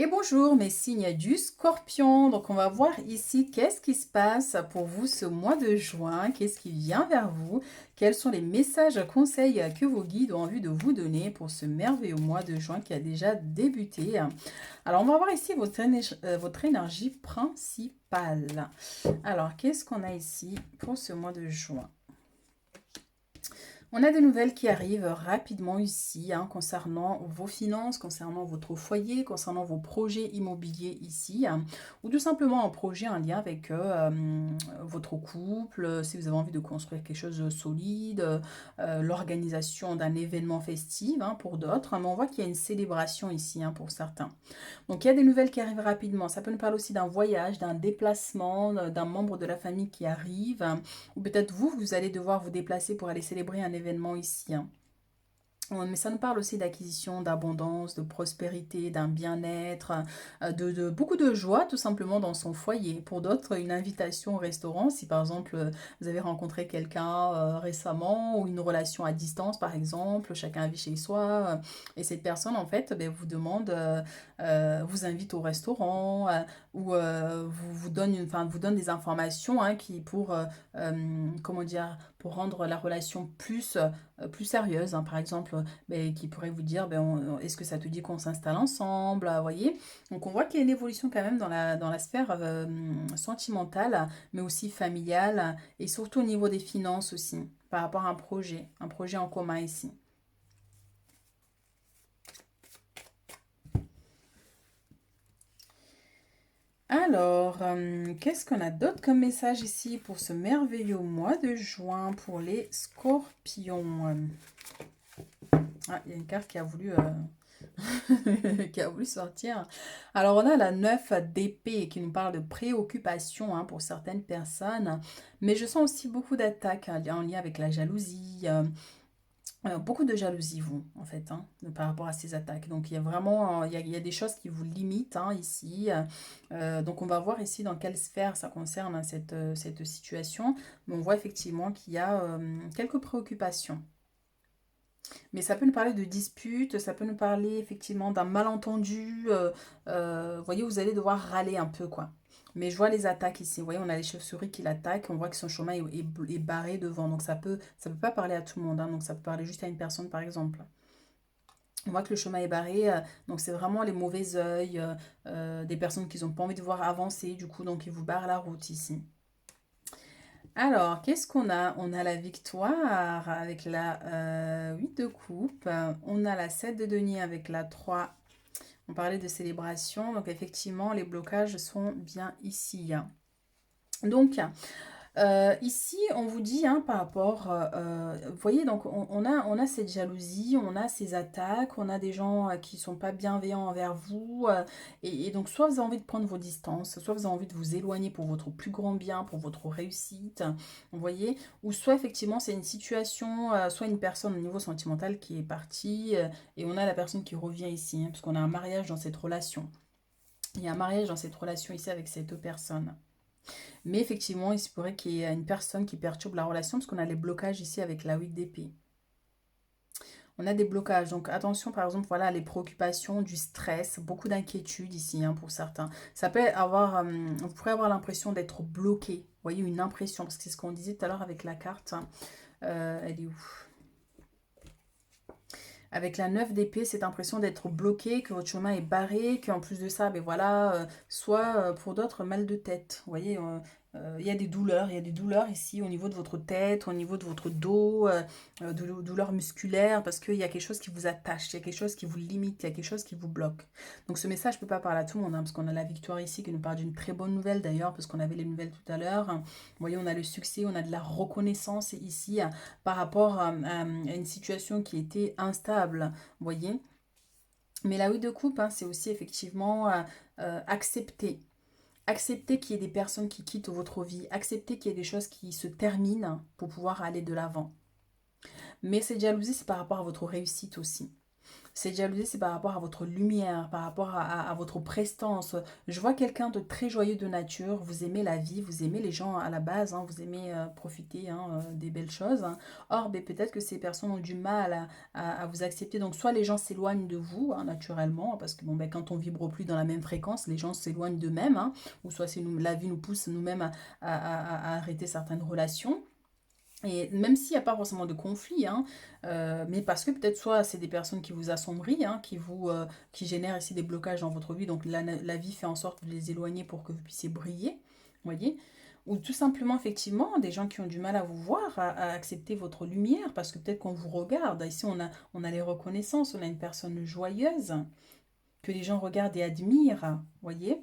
Et bonjour mes signes du Scorpion. Donc on va voir ici qu'est-ce qui se passe pour vous ce mois de juin, qu'est-ce qui vient vers vous, quels sont les messages, conseils que vos guides ont envie de vous donner pour ce merveilleux mois de juin qui a déjà débuté. Alors on va voir ici votre énergie principale. Alors qu'est-ce qu'on a ici pour ce mois de juin? On a des nouvelles qui arrivent rapidement ici, concernant vos finances, concernant votre foyer, concernant vos projets immobiliers ici, ou tout simplement un projet en lien avec votre couple, si vous avez envie de construire quelque chose de solide, l'organisation d'un événement festif pour d'autres, mais on voit qu'il y a une célébration ici pour certains. Donc il y a des nouvelles qui arrivent rapidement. Ça peut nous parler aussi d'un voyage, d'un déplacement, d'un membre de la famille qui arrive. Ou peut-être vous, vous allez devoir vous déplacer pour aller célébrer un événement ici. Mais ça nous parle aussi d'acquisition, d'abondance, de prospérité, d'un bien-être, de beaucoup de joie tout simplement dans son foyer. Pour d'autres, une invitation au restaurant, si par exemple vous avez rencontré quelqu'un récemment ou une relation à distance par exemple, chacun vit chez soi et cette personne en fait vous demande, vous invite au restaurant ou vous donne vous donne des informations qui pour, comment dire, pour rendre la relation plus sérieuse. Par exemple, qui pourrait vous dire, est-ce que ça te dit qu'on s'installe ensemble, voyez. Donc on voit qu'il y a une évolution quand même dans la sphère sentimentale, mais aussi familiale, et surtout au niveau des finances aussi, par rapport à un projet en commun ici. Alors, qu'est-ce qu'on a d'autre comme message ici pour ce merveilleux mois de juin pour les scorpions? Ah, il y a une carte qui a voulu qui a voulu sortir. Alors, on a la 9 d'épée qui nous parle de préoccupation pour certaines personnes. Mais je sens aussi beaucoup d'attaques en lien avec la jalousie. Beaucoup de jalousie, vous, en fait, par rapport à ces attaques. Donc, il y a vraiment il y a des choses qui vous limitent ici. Donc, on va voir ici dans quelle sphère ça concerne cette situation. Mais on voit effectivement qu'il y a quelques préoccupations. Mais ça peut nous parler de disputes, ça peut nous parler effectivement d'un malentendu. Vous voyez, vous allez devoir râler un peu, quoi. Mais je vois les attaques ici. Vous voyez, on a les chauves-souris qui l'attaquent. On voit que son chemin est barré devant. Donc ça peut pas parler à tout le monde. Donc ça peut parler juste à une personne, par exemple. On voit que le chemin est barré. Donc c'est vraiment les mauvais œils, des personnes qui n'ont pas envie de voir avancer. Du coup, donc ils vous barrent la route ici. Alors, qu'est-ce qu'on a? On a la victoire avec la 8 de coupe. On a la 7 de denier avec la 3. On parlait de célébration. Donc, effectivement, les blocages sont bien ici. Donc, ici, on vous dit par rapport, vous voyez, donc on a cette jalousie, on a ces attaques, on a des gens qui sont pas bienveillants envers vous, et donc soit vous avez envie de prendre vos distances, soit vous avez envie de vous éloigner pour votre plus grand bien, pour votre réussite, vous voyez, ou soit effectivement c'est une situation, soit une personne au niveau sentimental qui est partie, et on a la personne qui revient ici, parce qu'on a un mariage dans cette relation. Il y a un mariage dans cette relation ici avec ces deux personnes. Mais effectivement, il se pourrait qu'il y ait une personne qui perturbe la relation parce qu'on a les blocages ici avec la 8 d'épée. On a des blocages. Donc attention, par exemple, voilà, les préoccupations, du stress, beaucoup d'inquiétude ici pour certains. Ça peut avoir, vous pourrez avoir l'impression d'être bloqué. Vous voyez, une impression, parce que c'est ce qu'on disait tout à l'heure avec la carte. Elle est où? Avec la 9 d'épée, cette impression d'être bloqué, que votre chemin est barré, qu'en plus de ça, voilà, soit pour d'autres, mal de tête. Vous voyez, il y a des douleurs ici au niveau de votre tête, au niveau de votre dos, douleurs musculaires, parce qu'il y a quelque chose qui vous attache, il y a quelque chose qui vous limite, il y a quelque chose qui vous bloque. Donc ce message ne peut pas parler à tout le monde, parce qu'on a la victoire ici qui nous parle d'une très bonne nouvelle d'ailleurs, parce qu'on avait les nouvelles tout à l'heure. Vous voyez, on a le succès, on a de la reconnaissance ici par rapport à une situation qui était instable, vous voyez. Mais la 8 de coupe, c'est aussi effectivement accepter. Accepter qu'il y ait des personnes qui quittent votre vie. Accepter qu'il y ait des choses qui se terminent pour pouvoir aller de l'avant. Mais cette jalousie, c'est par rapport à votre réussite aussi. Cette jalousie, c'est par rapport à votre lumière, par rapport à votre prestance. Je vois quelqu'un de très joyeux de nature, vous aimez la vie, vous aimez les gens à la base, hein, vous aimez profiter des belles choses, hein. Or, ben, peut-être que ces personnes ont du mal à vous accepter. Donc, soit les gens s'éloignent de vous, hein, naturellement, parce que bon, ben, quand on vibre plus dans la même fréquence, les gens s'éloignent d'eux-mêmes, hein, ou soit c'est nous, la vie nous pousse nous-mêmes à arrêter certaines relations. Et même s'il n'y a pas forcément de conflit, hein, mais parce que peut-être soit c'est des personnes qui vous assombrissent, hein, qui génèrent ici des blocages dans votre vie, donc la vie fait en sorte de les éloigner pour que vous puissiez briller, vous voyez? Ou tout simplement, effectivement, des gens qui ont du mal à vous voir, à accepter votre lumière, parce que peut-être qu'on vous regarde. Ici, on a les reconnaissances, on a une personne joyeuse, que les gens regardent et admirent, vous voyez?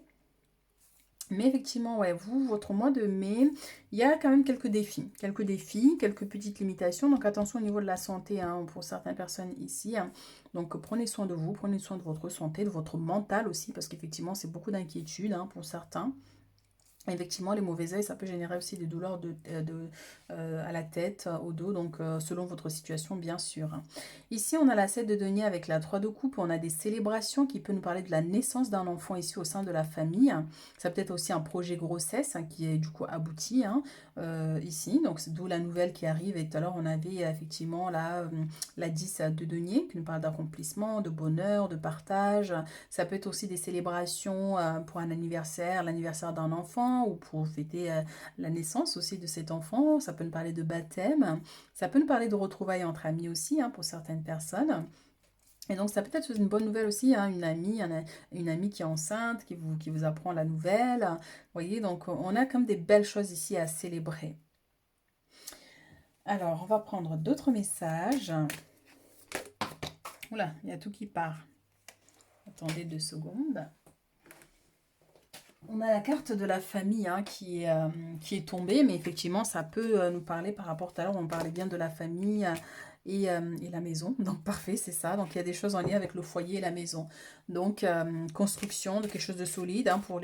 Mais effectivement, ouais, vous, votre mois de mai, il y a quand même quelques défis, quelques petites limitations. Donc attention au niveau de la santé, hein, pour certaines personnes ici, hein. Donc prenez soin de vous, prenez soin de votre santé, de votre mental aussi, parce qu'effectivement, c'est beaucoup d'inquiétude, hein, pour certains. Effectivement, les mauvais œils, ça peut générer aussi des douleurs à la tête, au dos, donc selon votre situation, bien sûr. Ici, on a la 7 de denier avec la 3 de coupe. On a des célébrations qui peuvent nous parler de la naissance d'un enfant ici au sein de la famille. Ça peut être aussi un projet grossesse, hein, qui est du coup abouti, hein, ici. Donc, c'est d'où la nouvelle qui arrive. Et tout à l'heure, on avait effectivement la 10 de denier qui nous parle d'accomplissement, de bonheur, de partage. Ça peut être aussi des célébrations pour un anniversaire, l'anniversaire d'un enfant ou pour fêter la naissance aussi de cet enfant. Ça peut nous parler de baptême. Ça peut nous parler de retrouvailles entre amis aussi, hein, pour certaines personnes. Et donc ça peut être une bonne nouvelle aussi, hein, une amie qui est enceinte, qui vous apprend la nouvelle. Vous voyez, donc on a comme des belles choses ici à célébrer. Alors, on va prendre d'autres messages. Oula, il y a tout qui part. Attendez 2 secondes. On a la carte de la famille, hein, qui est tombée, mais effectivement, ça peut nous parler par rapport à l'heure, on parlait bien de la famille et la maison. Donc, parfait, c'est ça. Donc, il y a des choses en lien avec le foyer et la maison. Donc, construction de quelque chose de solide, hein, pour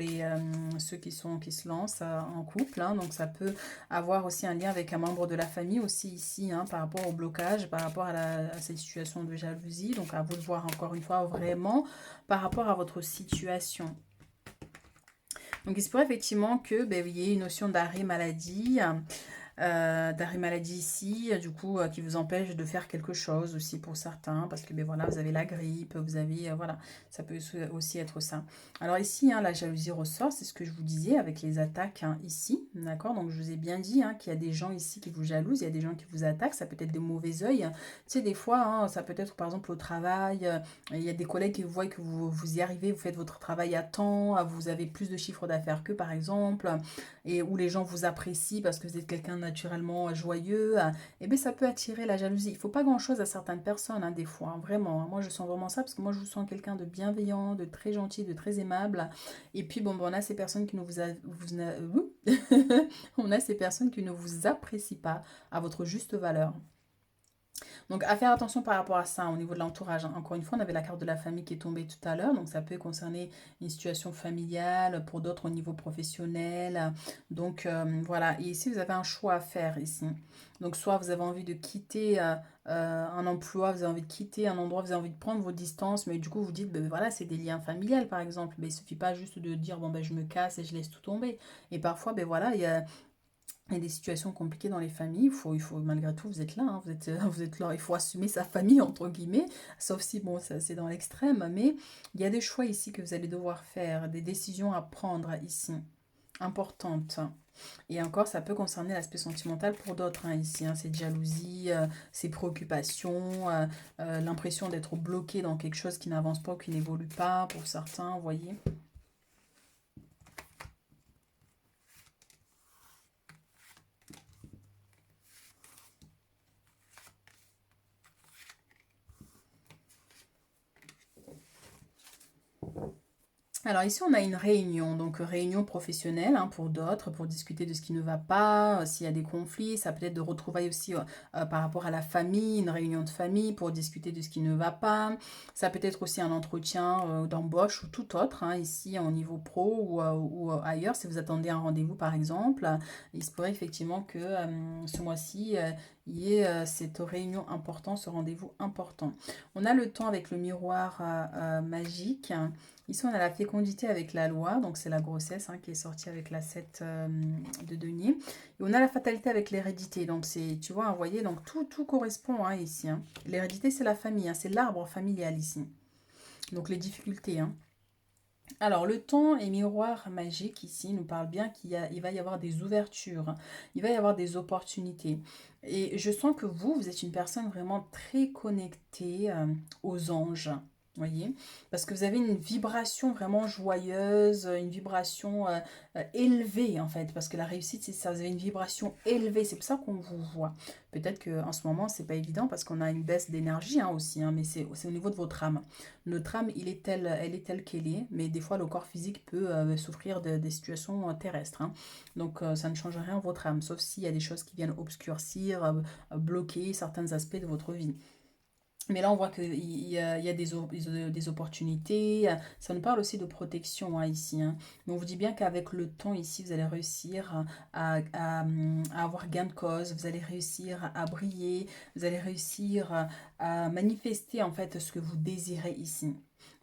ceux qui se lancent en couple, hein. Donc, ça peut avoir aussi un lien avec un membre de la famille aussi ici, hein, par rapport au blocage, par rapport à cette situation de jalousie. Donc, à vous de voir encore une fois vraiment par rapport à votre situation. Donc, il se pourrait effectivement que ben, il y ait une notion d'arrêt maladie, d'arrêt maladie ici, du coup, qui vous empêche de faire quelque chose aussi pour certains, parce que ben voilà, vous avez la grippe, vous avez, voilà, ça peut aussi être ça. Alors ici, hein, la jalousie ressort, c'est ce que je vous disais avec les attaques, hein, ici, d'accord? Donc je vous ai bien dit, hein, qu'il y a des gens ici qui vous jalousent, il y a des gens qui vous attaquent, ça peut être des mauvais œils. Tu sais, des fois, hein, ça peut être par exemple au travail, il y a des collègues qui voient que vous y arrivez, vous faites votre travail à temps, vous avez plus de chiffre d'affaires que par exemple, et où les gens vous apprécient parce que vous êtes quelqu'un de naturellement joyeux, et bien ça peut attirer la jalousie. Il ne faut pas grand-chose à certaines personnes, hein, des fois, hein, vraiment, hein. Moi, je sens vraiment ça parce que moi, je vous sens quelqu'un de bienveillant, de très gentil, de très aimable. Et puis, bon, ben, on a ces personnes qui ne on a ces personnes qui ne vous apprécient pas à votre juste valeur. Donc, à faire attention par rapport à ça, au niveau de l'entourage, hein. Encore une fois, on avait la carte de la famille qui est tombée tout à l'heure. Donc, ça peut concerner une situation familiale, pour d'autres au niveau professionnel. Donc, voilà. Et ici, vous avez un choix à faire ici. Donc, soit vous avez envie de quitter un emploi, vous avez envie de quitter un endroit, vous avez envie de prendre vos distances, mais du coup, vous dites, ben voilà, c'est des liens familiales, par exemple. Mais il ne suffit pas juste de dire, bon, ben je me casse et je laisse tout tomber. Et parfois, ben voilà, il y a des situations compliquées dans les familles, il faut malgré tout, vous êtes là, hein, vous êtes là, il faut assumer sa famille, entre guillemets, sauf si, bon, ça c'est dans l'extrême, mais il y a des choix ici que vous allez devoir faire, des décisions à prendre ici, importantes. Et encore, ça peut concerner l'aspect sentimental pour d'autres, hein, ici, hein, cette jalousie, ces préoccupations, l'impression d'être bloqué dans quelque chose qui n'avance pas ou qui n'évolue pas, pour certains, vous voyez. Alors ici, on a une réunion, donc réunion professionnelle hein, pour d'autres, pour discuter de ce qui ne va pas, s'il y a des conflits, ça peut être de retrouvailles aussi par rapport à la famille, une réunion de famille pour discuter de ce qui ne va pas. Ça peut être aussi un entretien d'embauche ou tout autre, hein, ici au niveau pro ou ailleurs, si vous attendez un rendez-vous par exemple. Il se pourrait effectivement que ce mois-ci, il y ait cette réunion importante, ce rendez-vous important. On a le temps avec le miroir magique. Ici, on a la fécondité avec la loi, donc c'est la grossesse hein, qui est sortie avec la 7 de denier. Et on a la fatalité avec l'hérédité, donc c'est, tu vois, vous voyez, donc tout correspond hein, ici. Hein. L'hérédité, c'est la famille, hein, c'est l'arbre familial ici. Donc les difficultés. Hein. Alors, le temps et miroir magique ici nous parle bien il va y avoir des ouvertures, hein. Il va y avoir des opportunités. Et je sens que vous êtes une personne vraiment très connectée aux anges. Voyez, parce que vous avez une vibration vraiment joyeuse, une vibration élevée en fait, parce que la réussite c'est ça, vous avez une vibration élevée, c'est pour ça qu'on vous voit. Peut-être qu'en ce moment c'est pas évident parce qu'on a une baisse d'énergie hein, aussi, hein, mais c'est au niveau de votre âme. Notre âme, elle est telle qu'elle est, mais des fois le corps physique peut souffrir des situations terrestres. Hein. Donc ça ne change rien à votre âme, sauf s'il y a des choses qui viennent obscurcir, bloquer certains aspects de votre vie. Mais là, on voit qu'il y a des opportunités. Ça nous parle aussi de protection hein, ici. Hein. Mais on vous dit bien qu'avec le temps ici, vous allez réussir à avoir gain de cause. Vous allez réussir à briller. Vous allez réussir à manifester en fait ce que vous désirez ici.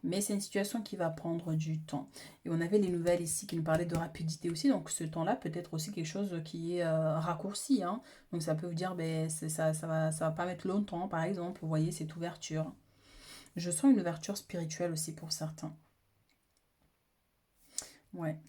Mais c'est une situation qui va prendre du temps. Et on avait les nouvelles ici qui nous parlaient de rapidité aussi. Donc ce temps-là peut être aussi quelque chose qui est raccourci. Hein. Donc ça peut vous dire, ben, ça va pas mettre longtemps, par exemple, vous voyez, cette ouverture. Je sens une ouverture spirituelle aussi pour certains. Ouais.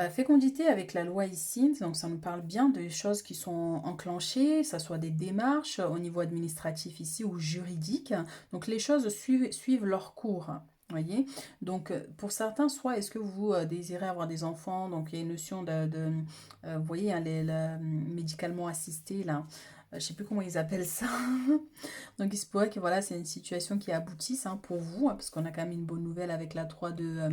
Fécondité avec la loi ici, donc ça nous parle bien de choses qui sont enclenchées, ça soit des démarches au niveau administratif ici ou juridique. Donc les choses suivent leur cours. Voyez, donc pour certains, soit est-ce que vous désirez avoir des enfants, donc il y a une notion vous voyez, hein, médicalement assisté là, je sais plus comment ils appellent ça. Donc il se pourrait que voilà, c'est une situation qui aboutisse hein, pour vous, hein, parce qu'on a quand même une bonne nouvelle avec la 3 de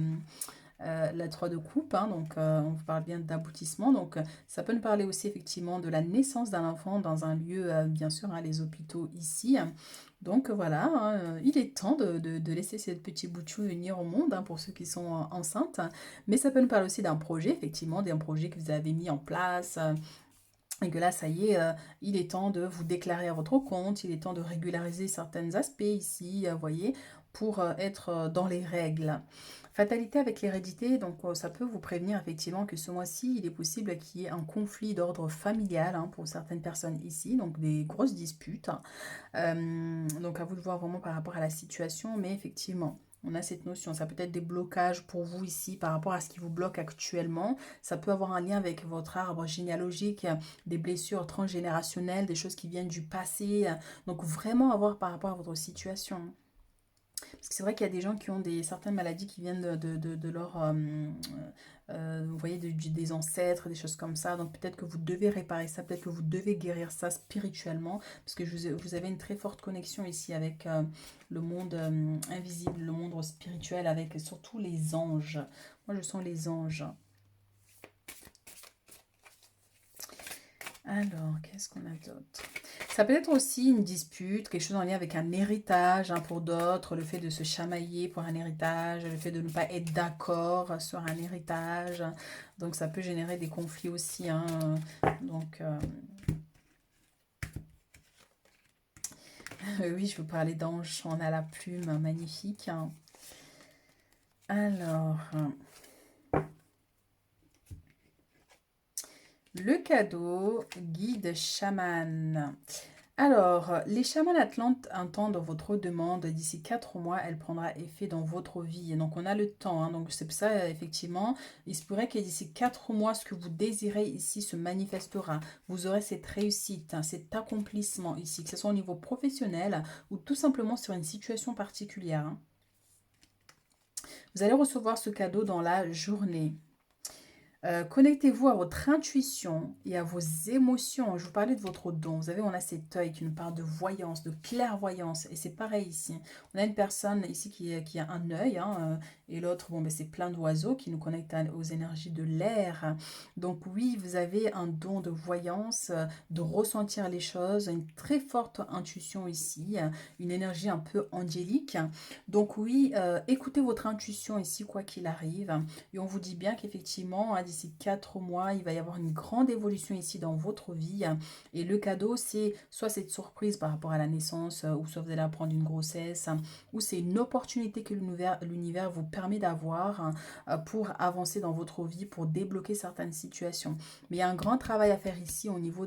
coupe, hein, donc on vous parle bien d'aboutissement. Donc ça peut nous parler aussi effectivement de la naissance d'un enfant dans un lieu, bien sûr, hein, les hôpitaux ici. Donc voilà, hein, il est temps de laisser cette petite boutchou venir au monde hein, pour ceux qui sont enceintes. Mais ça peut nous parler aussi d'un projet, effectivement, d'un projet que vous avez mis en place. Et que là, ça y est, il est temps de vous déclarer à votre compte, il est temps de régulariser certains aspects ici, vous voyez, pour être dans les règles. Fatalité avec l'hérédité, donc ça peut vous prévenir effectivement que ce mois-ci, il est possible qu'il y ait un conflit d'ordre familial hein, pour certaines personnes ici, donc des grosses disputes. Donc à vous de voir vraiment par rapport à la situation, mais effectivement, on a cette notion. Ça peut être des blocages pour vous ici par rapport à ce qui vous bloque actuellement. Ça peut avoir un lien avec votre arbre généalogique, des blessures transgénérationnelles, des choses qui viennent du passé. Donc vraiment avoir par rapport à votre situation. Parce que c'est vrai qu'il y a des gens qui ont certaines maladies qui viennent de leur, vous voyez, des ancêtres, des choses comme ça. Donc peut-être que vous devez réparer ça, peut-être que vous devez guérir ça spirituellement. Parce que vous avez une très forte connexion ici avec le monde invisible, le monde spirituel, avec surtout les anges. Moi, je sens les anges. Alors, qu'est-ce qu'on a d'autre? Ça peut être aussi une dispute, quelque chose en lien avec un héritage hein, pour d'autres, le fait de se chamailler pour un héritage, le fait de ne pas être d'accord sur un héritage. Donc ça peut générer des conflits aussi. Hein. Donc oui, je vous parlais d'ange, on a la plume magnifique. Hein. Alors, le cadeau, guide chaman. Alors, les chamans atlantes entendent votre demande. D'ici 4 mois, elle prendra effet dans votre vie. Et donc, on a le temps. Hein. Donc, c'est pour ça, effectivement, il se pourrait que d'ici 4 mois, ce que vous désirez ici se manifestera. Vous aurez cette réussite, hein, cet accomplissement ici, que ce soit au niveau professionnel ou tout simplement sur une situation particulière. Hein. Vous allez recevoir ce cadeau dans la journée. Connectez-vous à votre intuition et à vos émotions. Je vous parlais de votre don. Vous savez, on a cet œil qui nous parle de voyance, de clairvoyance. Et c'est pareil ici. On a une personne ici qui a un œil. Hein, Et l'autre, bon, ben, c'est plein d'oiseaux qui nous connectent aux énergies de l'air. Donc oui, vous avez un don de voyance, de ressentir les choses, une très forte intuition ici, une énergie un peu angélique. Donc oui, écoutez votre intuition ici, quoi qu'il arrive. Et on vous dit bien qu'effectivement, hein, d'ici 4 mois, il va y avoir une grande évolution ici dans votre vie. Et le cadeau, c'est soit cette surprise par rapport à la naissance, ou soit vous allez apprendre une grossesse, ou c'est une opportunité que l'univers vous permet d'avoir, hein, pour avancer dans votre vie, pour débloquer certaines situations. Mais il y a un grand travail à faire ici au niveau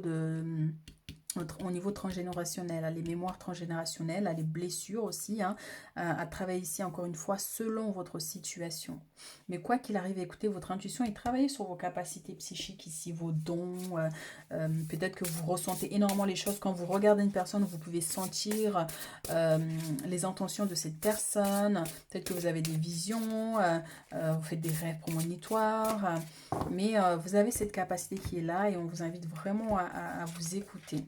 transgénérationnel, hein, les mémoires transgénérationnelles, les blessures aussi, hein, à travailler ici encore une fois selon votre situation. Mais quoi qu'il arrive, écoutez votre intuition et travaillez sur vos capacités psychiques ici, vos dons. Peut-être que vous ressentez énormément les choses. Quand vous regardez une personne, vous pouvez sentir les intentions de cette personne. Peut-être que vous avez des visions, vous faites des rêves prémonitoires. Mais vous avez cette capacité qui est là et on vous invite vraiment à vous écouter.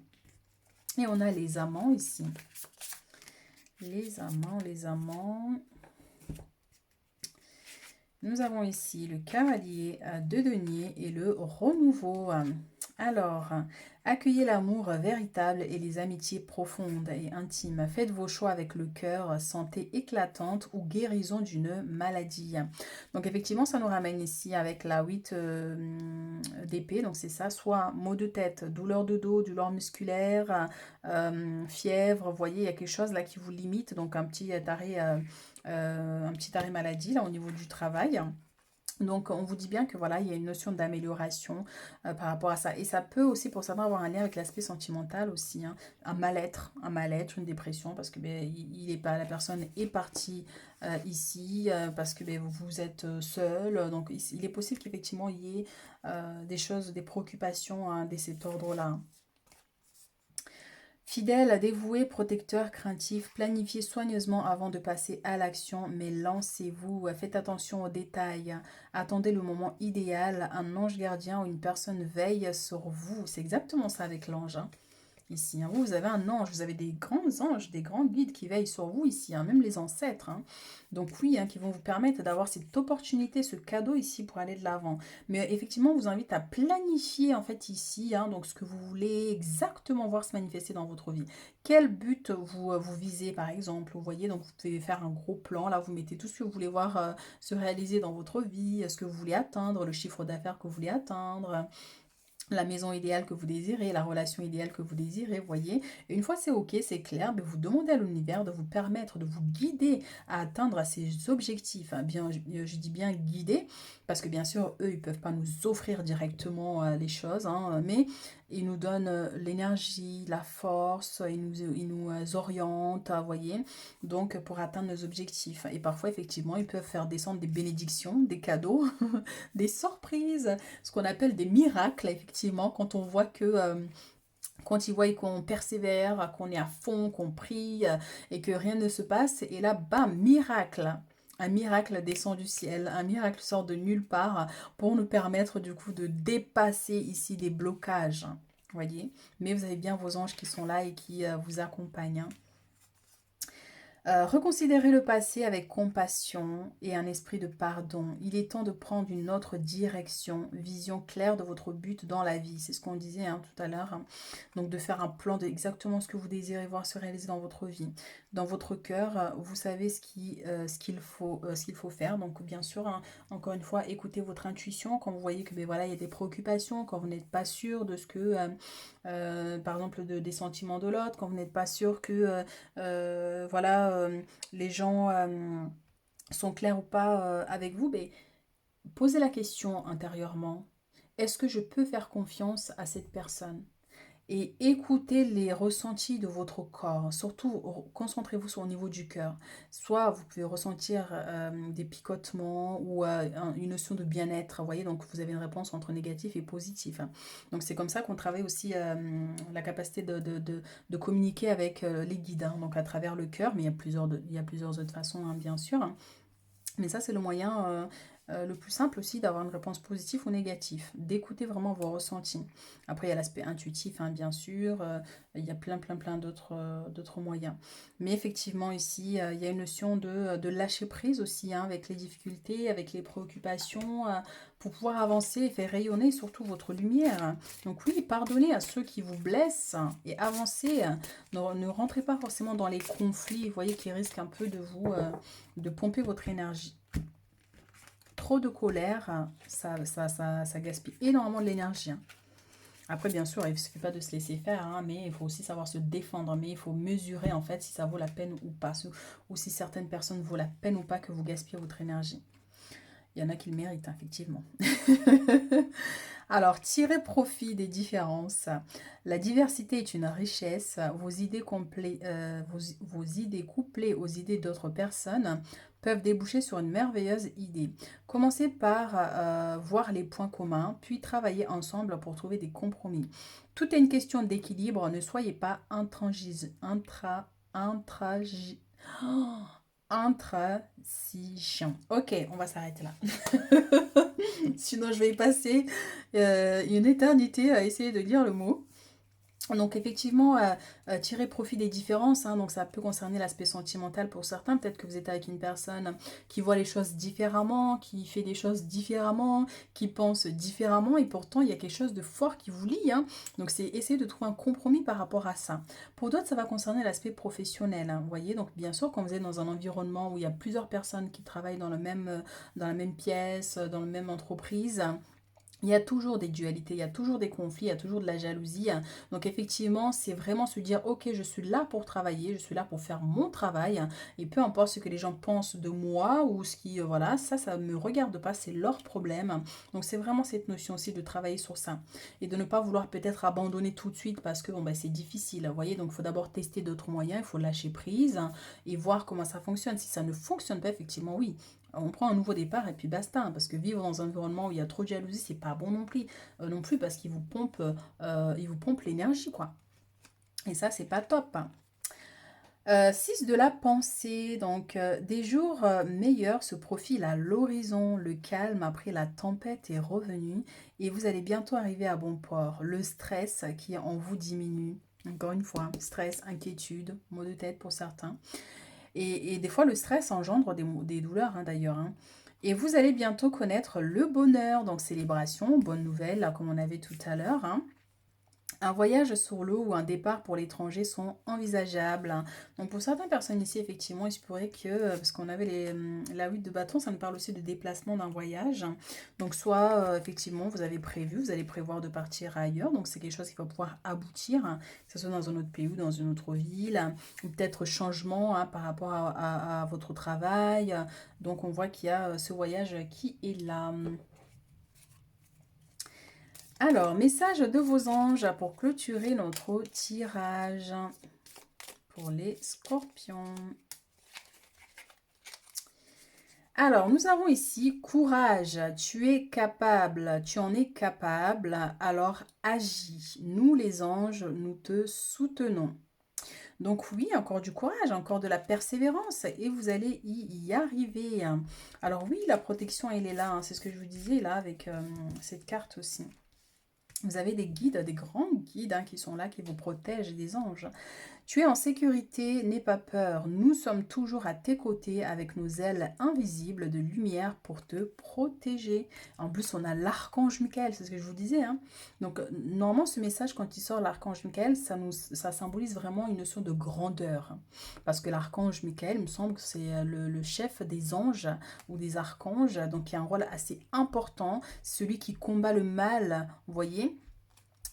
Et on a les amants ici. Les amants, les amants. Nous avons ici le cavalier de denier et le renouveau. Alors, accueillez l'amour véritable et les amitiés profondes et intimes. Faites vos choix avec le cœur, santé éclatante ou guérison d'une maladie. Donc effectivement, ça nous ramène ici avec la 8 d'épée. Donc c'est ça, soit maux de tête, douleur de dos, douleur musculaire, fièvre. Vous voyez, il y a quelque chose là qui vous limite. Donc un petit arrêt maladie là au niveau du travail. Donc, on vous dit bien que voilà, il y a une notion d'amélioration par rapport à ça. Et ça peut aussi, pour certains, avoir un lien avec l'aspect sentimental aussi, hein. Un mal-être, une dépression, parce que ben, il est pas, la personne est partie ici, parce que ben, vous êtes seul. Donc, il est possible qu'effectivement, il y ait des choses, des préoccupations, hein, de cet ordre-là. Fidèle, dévoué, protecteur, craintif, planifiez soigneusement avant de passer à l'action, mais lancez-vous, faites attention aux détails, attendez le moment idéal, un ange gardien ou une personne veille sur vous. C'est exactement ça avec l'ange, hein. Ici, hein. Vous avez un ange, vous avez des grands anges, des grands guides qui veillent sur vous ici, hein, même les ancêtres, hein. Donc oui, hein, qui vont vous permettre d'avoir cette opportunité, ce cadeau ici pour aller de l'avant. Mais effectivement, on vous invite à planifier en fait ici, hein, donc ce que vous voulez exactement voir se manifester dans votre vie. Quel but vous visez par exemple, vous voyez, donc vous pouvez faire un gros plan, là vous mettez tout ce que vous voulez voir se réaliser dans votre vie, ce que vous voulez atteindre, le chiffre d'affaires que vous voulez atteindre, la maison idéale que vous désirez, la relation idéale que vous désirez, voyez. Et une fois c'est ok, c'est clair, mais vous demandez à l'univers de vous permettre, de vous guider à atteindre ces objectifs, hein. Bien, je dis bien guider, parce que bien sûr, eux, ils ne peuvent pas nous offrir directement les choses, hein, mais ils nous donnent l'énergie, la force, ils nous orientent, voyez, donc pour atteindre nos objectifs. Et parfois, effectivement, ils peuvent faire descendre des bénédictions, des cadeaux, des surprises, ce qu'on appelle des miracles, effectivement, quand on voit que quand ils voient qu'on persévère, qu'on est à fond, qu'on prie et que rien ne se passe, et là, bam, miracle. Un miracle descend du ciel, un miracle sort de nulle part pour nous permettre du coup de dépasser ici des blocages. Voyez, mais vous avez bien vos anges qui sont là et qui vous accompagnent, hein. Reconsidérez le passé avec compassion et un esprit de pardon. Il est temps de prendre une autre direction, vision claire de votre but dans la vie. C'est ce qu'on disait, hein, tout à l'heure, hein. Donc de faire un plan de exactement ce que vous désirez voir se réaliser dans votre vie. Dans votre cœur, vous savez ce qu'il faut faire. Donc bien sûr, hein, encore une fois, écoutez votre intuition quand vous voyez que ben, voilà, il y a des préoccupations, quand vous n'êtes pas sûr de ce que, par exemple, des sentiments de l'autre, quand vous n'êtes pas sûr que voilà, les gens sont clairs ou pas avec vous, mais posez la question intérieurement. Est-ce que je peux faire confiance à cette personne? Et écoutez les ressentis de votre corps. Surtout, concentrez-vous sur au niveau du cœur. Soit vous pouvez ressentir des picotements ou une notion de bien-être. Vous voyez, donc vous avez une réponse entre négatif et positif, hein. Donc c'est comme ça qu'on travaille aussi la capacité de communiquer avec les guides, hein, donc à travers le cœur. Mais il y a plusieurs autres façons, hein, bien sûr, hein. Mais ça, c'est le moyen Le plus simple aussi d'avoir une réponse positive ou négative, d'écouter vraiment vos ressentis. Après, il y a l'aspect intuitif, hein, bien sûr, il y a plein d'autres moyens. Mais effectivement, ici, il y a une notion de lâcher prise aussi, hein, avec les difficultés, avec les préoccupations, pour pouvoir avancer et faire rayonner surtout votre lumière. Donc oui, pardonnez à ceux qui vous blessent et avancez. Ne rentrez pas forcément dans les conflits, vous voyez, qui risquent un peu de vous, de pomper votre énergie. Trop de colère, ça gaspille énormément de l'énergie, hein. Après, bien sûr, il ne suffit pas de se laisser faire, hein, mais il faut aussi savoir se défendre. Mais il faut mesurer, en fait, si ça vaut la peine ou pas. Ou si certaines personnes vaut la peine ou pas que vous gaspillez votre énergie. Il y en a qui le méritent, effectivement. Alors, tirez profit des différences. La diversité est une richesse. Vos idées couplées aux idées d'autres personnes peuvent déboucher sur une merveilleuse idée. Commencez par voir les points communs, puis travailler ensemble pour trouver des compromis. Tout est une question d'équilibre. Ne soyez pas intransigeant. Ok, on va s'arrêter là. Sinon, je vais y passer une éternité à essayer de lire le mot. Donc effectivement, tirer profit des différences, hein, donc ça peut concerner l'aspect sentimental pour certains. Peut-être que vous êtes avec une personne qui voit les choses différemment, qui fait des choses différemment, qui pense différemment, et pourtant il y a quelque chose de fort qui vous lie, hein. Donc c'est essayer de trouver un compromis par rapport à ça. Pour d'autres, ça va concerner l'aspect professionnel, hein, vous voyez. Donc bien sûr, quand vous êtes dans un environnement où il y a plusieurs personnes qui travaillent dans la même pièce, dans la même entreprise, il y a toujours des dualités, il y a toujours des conflits, il y a toujours de la jalousie. Donc effectivement, c'est vraiment se dire, ok, je suis là pour travailler, je suis là pour faire mon travail. Et peu importe ce que les gens pensent de moi ou ce qui, voilà, ça ne me regarde pas, c'est leur problème. Donc c'est vraiment cette notion aussi de travailler sur ça. Et de ne pas vouloir peut-être abandonner tout de suite parce que bon, ben, c'est difficile, vous voyez. Donc il faut d'abord tester d'autres moyens, il faut lâcher prise et voir comment ça fonctionne. Si ça ne fonctionne pas, effectivement, oui, on prend un nouveau départ et puis basta, hein, parce que vivre dans un environnement où il y a trop de jalousie, c'est pas bon non plus parce il vous pompe l'énergie, quoi. Et ça, c'est pas top, hein. 6 de la pensée, donc des jours meilleurs se profilent à l'horizon, le calme après la tempête est revenu et vous allez bientôt arriver à bon port. Le stress qui en vous diminue, encore une fois, stress, inquiétude, maux de tête pour certains. Et des fois, le stress engendre des douleurs, hein, d'ailleurs, hein. Et vous allez bientôt connaître le bonheur, donc célébration, bonne nouvelle, là, comme on avait tout à l'heure, hein. Un voyage sur l'eau ou un départ pour l'étranger sont envisageables. Donc pour certaines personnes ici, effectivement, il se pourrait que, parce qu'on avait la 8 de bâton, ça nous parle aussi de déplacement d'un voyage. Donc soit, effectivement, vous avez prévu, vous allez prévoir de partir ailleurs. Donc c'est quelque chose qui va pouvoir aboutir, hein, que ce soit dans un autre pays ou dans une autre ville. Ou peut-être changement, hein, par rapport à votre travail. Donc on voit qu'il y a ce voyage qui est là. Alors, message de vos anges pour clôturer notre tirage pour les scorpions. Alors, nous avons ici courage, tu es capable, tu en es capable, alors agis. Nous les anges, nous te soutenons. Donc oui, encore du courage, encore de la persévérance et vous allez y arriver. Alors oui, la protection, elle est là, hein, c'est ce que je vous disais là avec cette carte aussi. Vous avez des guides, des grands guides, hein, qui sont là, qui vous protègent, des anges. Tu es en sécurité, n'aie pas peur. Nous sommes toujours à tes côtés avec nos ailes invisibles de lumière pour te protéger. En plus, on a l'archange Michael, c'est ce que je vous disais, hein. Donc, normalement, ce message, quand il sort l'archange Michael, ça symbolise vraiment une notion de grandeur. Parce que l'archange Michael, il me semble que c'est le chef des anges ou des archanges, donc il a un rôle assez important, celui qui combat le mal, vous voyez.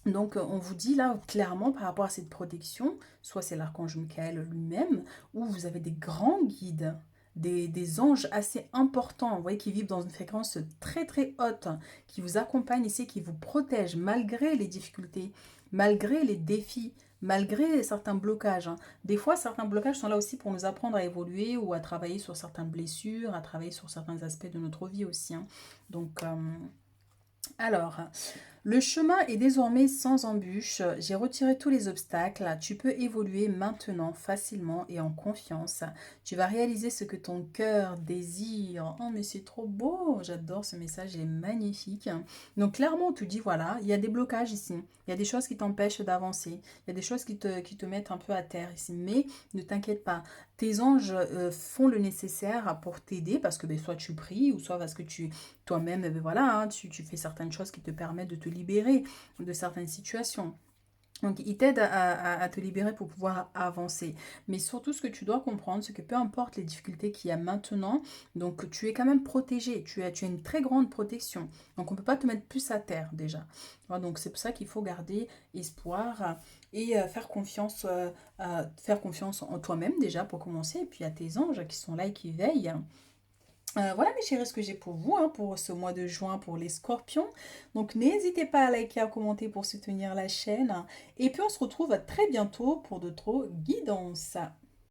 Donc, on vous dit là clairement par rapport à cette protection, soit c'est l'archange Michael lui-même, ou vous avez des grands guides, des anges assez importants, vous voyez, qui vivent dans une fréquence très très haute, qui vous accompagnent ici, qui vous protègent malgré les difficultés, malgré les défis, malgré certains blocages, hein. Des fois, certains blocages sont là aussi pour nous apprendre à évoluer ou à travailler sur certaines blessures, à travailler sur certains aspects de notre vie aussi, hein. Donc, alors, Le chemin est désormais sans embûches. J'ai retiré tous les obstacles. Tu peux évoluer maintenant facilement et en confiance. Tu vas réaliser ce que ton cœur désire. Oh, mais c'est trop beau. J'adore ce message, il est magnifique. Donc, clairement, on te dit, voilà, il y a des blocages ici. Il y a des choses qui t'empêchent d'avancer. Il y a des choses qui te mettent un peu à terre ici. Mais ne t'inquiète pas. Tes anges font le nécessaire pour t'aider parce que ben, soit tu pries ou soit parce que toi-même, ben voilà, hein, tu fais certaines choses qui te permettent de te libérer de certaines situations. Donc, il t'aide à te libérer pour pouvoir avancer. Mais surtout, ce que tu dois comprendre, c'est que peu importe les difficultés qu'il y a maintenant, donc tu es quand même protégé. Tu as une très grande protection. Donc, on ne peut pas te mettre plus à terre déjà. Voilà, donc, c'est pour ça qu'il faut garder espoir et faire confiance en toi-même déjà pour commencer. Et puis, à tes anges qui sont là et qui veillent. Voilà mes chéris ce que j'ai pour vous hein, pour ce mois de juin pour les scorpions. Donc n'hésitez pas à liker, à commenter pour soutenir la chaîne. Et puis on se retrouve très bientôt pour d'autres guidances.